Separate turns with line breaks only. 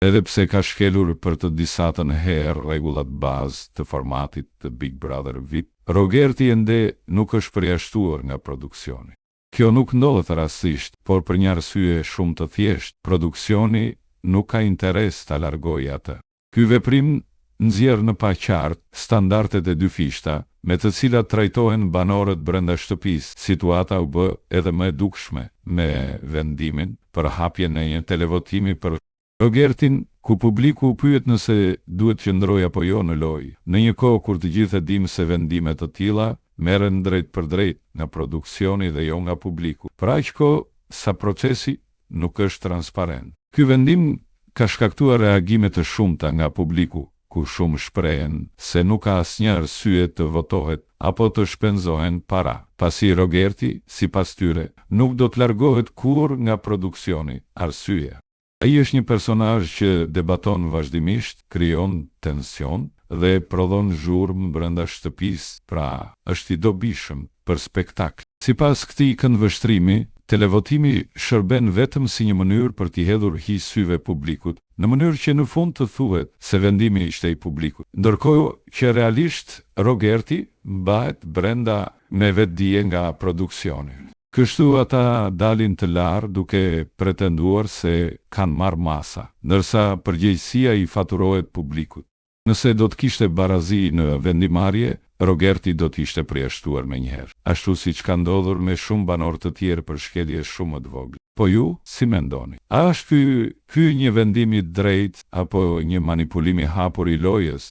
Edhe pse ka shkelur për të disatën herë rregullat bazë të formatit të Big Brother VIP, Rogerti ende nuk është përjashtuar nga produksioni. Kjo nuk ndodhet rastësisht, por për një arsye shumë të thjeshtë, produksioni nuk ka interes ta largojë atë. Ky veprim nxjerr në paqartë standardet e dy fishta, me të cilat trajtohen banorët brenda shtëpisë. Situata u bë edhe më e dukshme me vendimin për hapjen e një televotimi për Rogertin, ku publiku pyet nëse duhet qëndroj apo jo në lojë, në një kohë kur të gjithë e dimë se vendime të tilla merren drejt për drejt nga produksioni dhe jo nga publiku. Për aq kohë sa procesi nuk është transparent. Ky vendim ka shkaktuar reagime të shumta nga publiku, ku shumë shprehen se nuk ka asnjë arsye të votohet apo të shpenzohen para, pasi Rogerti, sipas tyre, nuk do të largohet kurrë nga produksioni. Arsyeja: ai është një personazh që debaton vazhdimisht, krijon tension dhe prodhon zhurmë brenda shtëpisë, pra është i dobishëm për spektakl. Sipas këtij këndvështrimi, televotimi shërben vetëm si një mënyrë për t'i hedhur hy syve publikut, në mënyrë që në fund të thuhet se vendimi ishte i publikut. Ndërkohë që realisht Rogerti mbahet brenda me vetdije nga produksioni. Kështu ata dalin të larë duke pretenduar se kanë marrë masa, ndërsa përgjegjësia i faturohet publikut. Nëse do të kishte barazi në vendimarrje, Rogerti do të ishte përjashtuar menjëherë, ashtu siç ka ndodhur me shumë banorë të tjerë për shkelje shumë të vogël. Po ju si mendoni? A është ky një vendim i drejtë apo një manipulim i hapur i lojës?